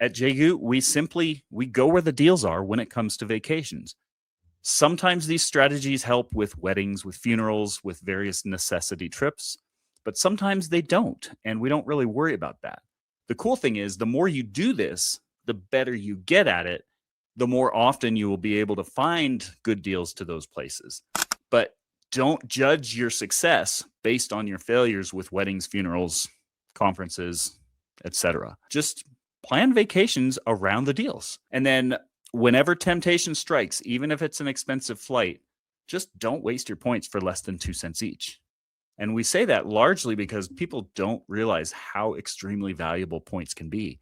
At Jaegu, we go where the deals are when it comes to vacations. Sometimes these strategies help with weddings, with funerals, with various necessity trips, but sometimes they don't, and we don't really worry about that. The cool thing is, the more you do this, the better you get at it, the more often you will be able to find good deals to those places. But don't judge your success based on your failures with weddings, funerals, conferences, etc. Just plan vacations around the deals. And then whenever temptation strikes, even if it's an expensive flight, just don't waste your points for less than 2 cents each. And we say that largely because people don't realize how extremely valuable points can be.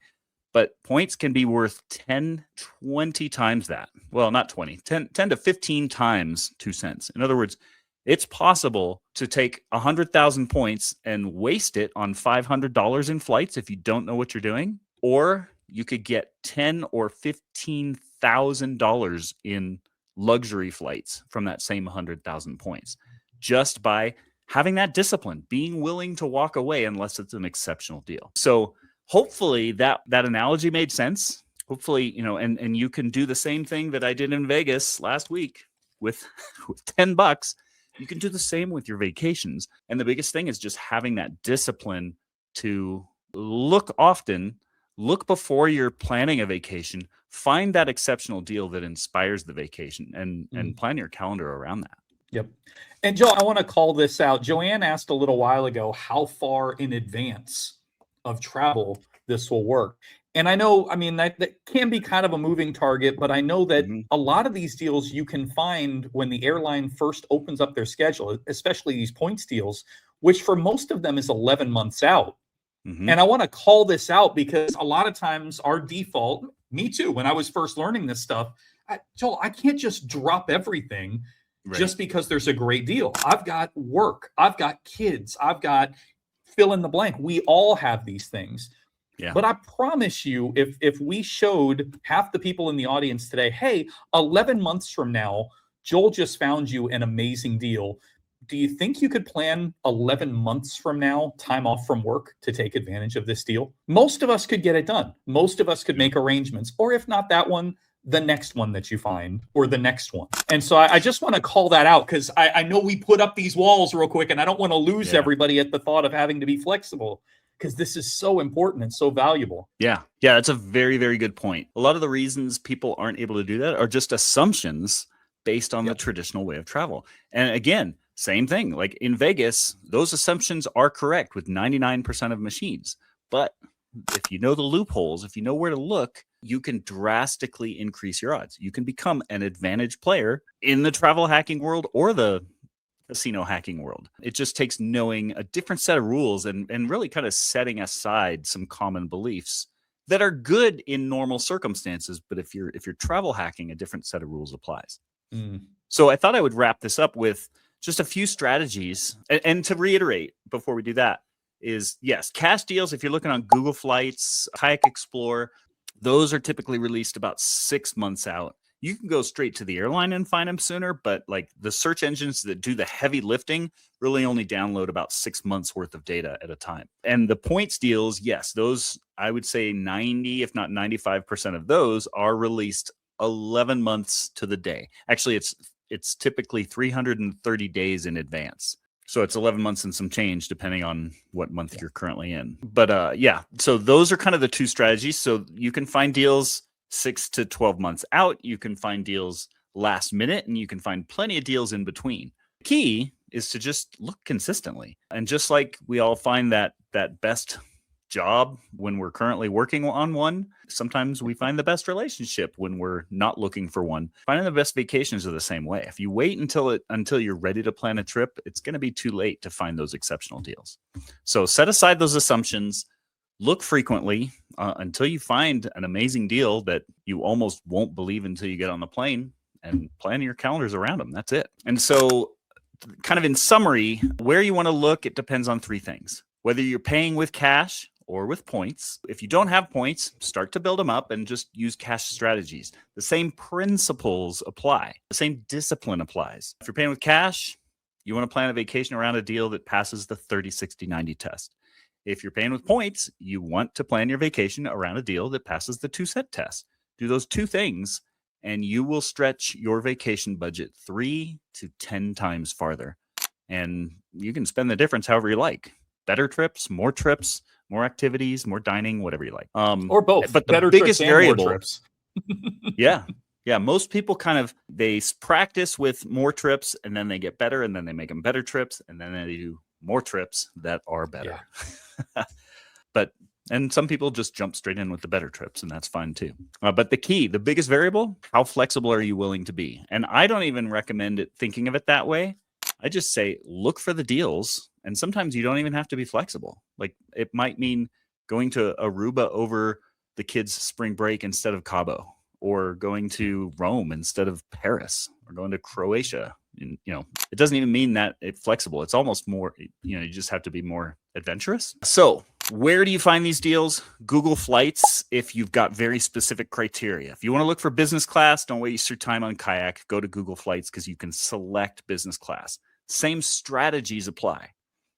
But points can be worth 10, 20 times that. Well, not 20, 10 to 15 times 2 cents. In other words, it's possible to take 100,000 points and waste it on $500 in flights if you don't know what you're doing. Or you could get $10,000 or $15,000 in luxury flights from that same 100,000 points, just by having that discipline, being willing to walk away unless it's an exceptional deal. So hopefully that analogy made sense. Hopefully, and you can do the same thing that I did in Vegas last week with $10. You can do the same with your vacations. And the biggest thing is just having that discipline to look before you're planning a vacation, find that exceptional deal that inspires the vacation, and plan your calendar around that. Yep. And Joe, I want to call this out. Joanne asked a little while ago how far in advance of travel this will work. And I know, that can be kind of a moving target, but I know that a lot of these deals you can find when the airline first opens up their schedule, especially these points deals, which for most of them is 11 months out. And I want to call this out because a lot of times our default, me too, when I was first learning this stuff, Joel, I can't just drop everything just because there's a great deal. I've got work, I've got kids, I've got fill in the blank. We all have these things. Yeah. But I promise you, if we showed half the people in the audience today, hey, 11 months from now, Joel just found you an amazing deal. Do you think you could plan 11 months from now, time off from work, to take advantage of this deal? Most of us could get it done. Most of us could make arrangements, or if not that one, the next one that you find, or the next one. And so I just want to call that out because I know we put up these walls real quick, and I don't want to lose everybody at the thought of having to be flexible, because this is so important and so valuable. Yeah, that's a very, very good point. A lot of the reasons people aren't able to do that are just assumptions based on the traditional way of travel. And again, same thing. Like in Vegas, those assumptions are correct with 99% of machines. But if you know the loopholes, if you know where to look, you can drastically increase your odds. You can become an advantage player in the travel hacking world or the casino hacking world. It just takes knowing a different set of rules and really kind of setting aside some common beliefs that are good in normal circumstances. But if you're travel hacking, a different set of rules applies. So I thought I would wrap this up with just a few strategies. And to reiterate before we do that is, yes, cash deals, if you're looking on Google Flights, Kayak Explorer, those are typically released about 6 months out. You can go straight to the airline and find them sooner, but like the search engines that do the heavy lifting really only download about 6 months worth of data at a time. And the points deals, yes, those, I would say 90, if not 95% of those are released 11 months to the day. Actually, it's typically 330 days in advance. So it's 11 months and some change, depending on what month you're currently in. But so those are kind of the two strategies. So you can find deals 6 to 12 months out. You can find deals last minute, and you can find plenty of deals in between. The key is to just look consistently. And just like we all find that best job when we're currently working on one, sometimes we find the best relationship when we're not looking for one. Finding the best vacations are the same way. If you wait until you're ready to plan a trip, it's going to be too late to find those exceptional deals. So set aside those assumptions, look frequently until you find an amazing deal that you almost won't believe until you get on the plane, and plan your calendars around them. That's it. And so kind of in summary, where you want to look, it depends on three things. Whether you're paying with cash or with points. If you don't have points, start to build them up and just use cash strategies. The same principles apply. The same discipline applies. If you're paying with cash, you want to plan a vacation around a deal that passes the 30, 60, 90 test. if you're paying with points, you want to plan your vacation around a deal that passes the 2-set test. Do those 2 things, and you will stretch your vacation budget 3 to 10 times farther. And you can spend the difference however you like. Better trips, more activities, more dining, whatever you like. Or both. But the better biggest trips and variable, more trips. yeah. Most people they practice with more trips, and then they get better, and then they make them better trips, and then they do more trips that are better. Yeah. And some people just jump straight in with the better trips, and that's fine too. But the biggest variable, how flexible are you willing to be? And I don't even recommend thinking of it that way. I just say, look for the deals. And sometimes you don't even have to be flexible. Like, it might mean going to Aruba over the kids' spring break instead of Cabo, or going to Rome instead of Paris, or going to Croatia. And, it doesn't even mean that it's flexible. It's almost more, you just have to be more adventurous. So where do you find these deals? Google Flights if you've got very specific criteria. If you want to look for business class, don't waste your time on Kayak. Go to Google Flights because you can select business class. Same strategies apply.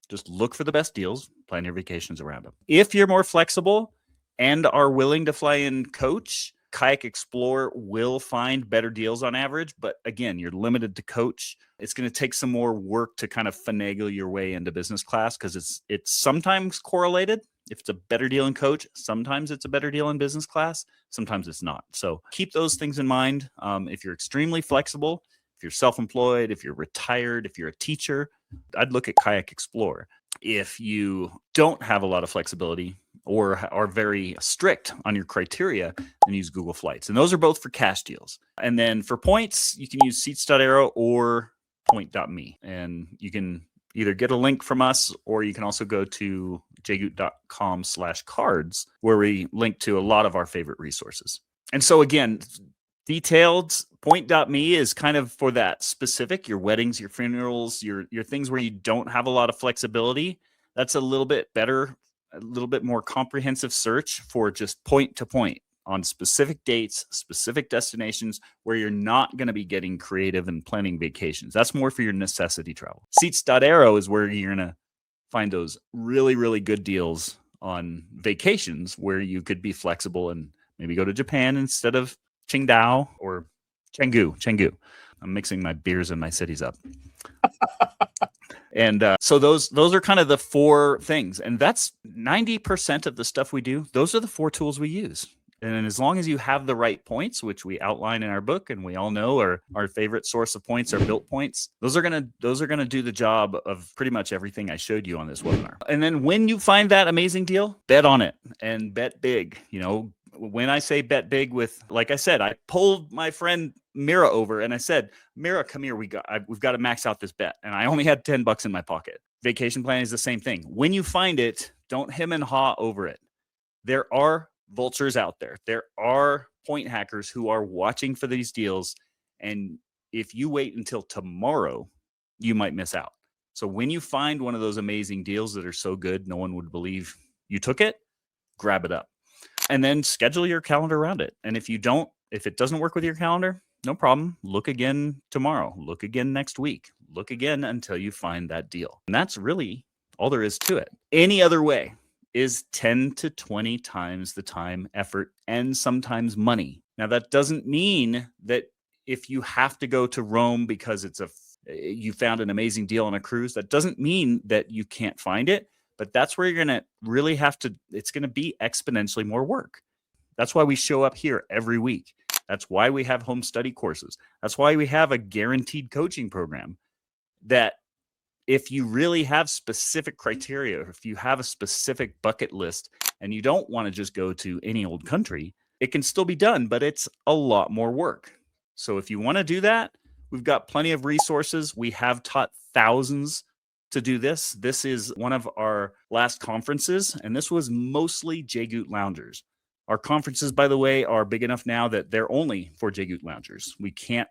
Just look for the best deals, plan your vacations around them. If you're more flexible and are willing to fly in coach, Kayak Explorer will find better deals on average, but again, you're limited to coach. It's going to take some more work to kind of finagle your way into business class, because it's sometimes correlated. If it's a better deal in coach, sometimes it's a better deal in business class, sometimes it's not. So keep those things in mind. If you're extremely flexible, if you're self-employed, if you're retired, if you're a teacher, I'd look at Kayak Explorer. If you don't have a lot of flexibility or are very strict on your criteria, then use Google Flights. And those are both for cash deals. And then for points, you can use Seats.aero or point.me. And you can either get a link from us, or you can also go to jaegu.com/cards, where we link to a lot of our favorite resources. And so again, detailed. Point.me is kind of for that specific, your weddings, your funerals, your things where you don't have a lot of flexibility. That's a little bit better, a little bit more comprehensive search for just point to point on specific dates, specific destinations where you're not going to be getting creative and planning vacations. That's more for your necessity travel. Seats.aero is where you're going to find those really, really good deals on vacations where you could be flexible and maybe go to Japan instead of Qingdao or Jaegu. I'm mixing my beers and my cities up. And so those are kind of the 4 things. And that's 90% of the stuff we do. Those are the 4 tools we use. And as long as you have the right points, which we outline in our book, and we all know our favorite source of points are built points, those are gonna do the job of pretty much everything I showed you on this webinar. And then when you find that amazing deal, bet on it and bet big. When I say bet big, like I said, I pulled my friend Mira over and I said, Mira, come here. We've got to max out this bet. And I only had $10 in my pocket. Vacation planning is the same thing. When you find it, don't hem and haw over it. There are vultures out there. There are point hackers who are watching for these deals. And if you wait until tomorrow, you might miss out. So when you find one of those amazing deals that are so good, no one would believe you took it, grab it up. And then schedule your calendar around it. And if it doesn't work with your calendar, no problem. Look again tomorrow. Look again next week. Look again until you find that deal. And that's really all there is to it. Any other way is 10 to 20 times the time, effort, and sometimes money. Now, that doesn't mean that if you have to go to Rome because you found an amazing deal on a cruise, that doesn't mean that you can't find it. But that's where you're going to really it's going to be exponentially more work. That's why we show up here every week. That's why we have home study courses. That's why we have a guaranteed coaching program, that if you really have specific criteria, or if you have a specific bucket list and you don't want to just go to any old country, it can still be done, but it's a lot more work. So if you want to do that, we've got plenty of resources. We have taught thousands to do this. This is one of our last conferences, and this was mostly Jaegu loungers. Our conferences, by the way, are big enough now that they're only for Jaegu loungers. We can't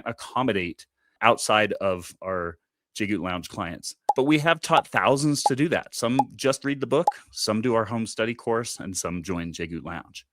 accommodate outside of our Jaegu lounge clients, but we have taught thousands to do that. Some just read the book, some do our home study course, and some join Jaegu Lounge.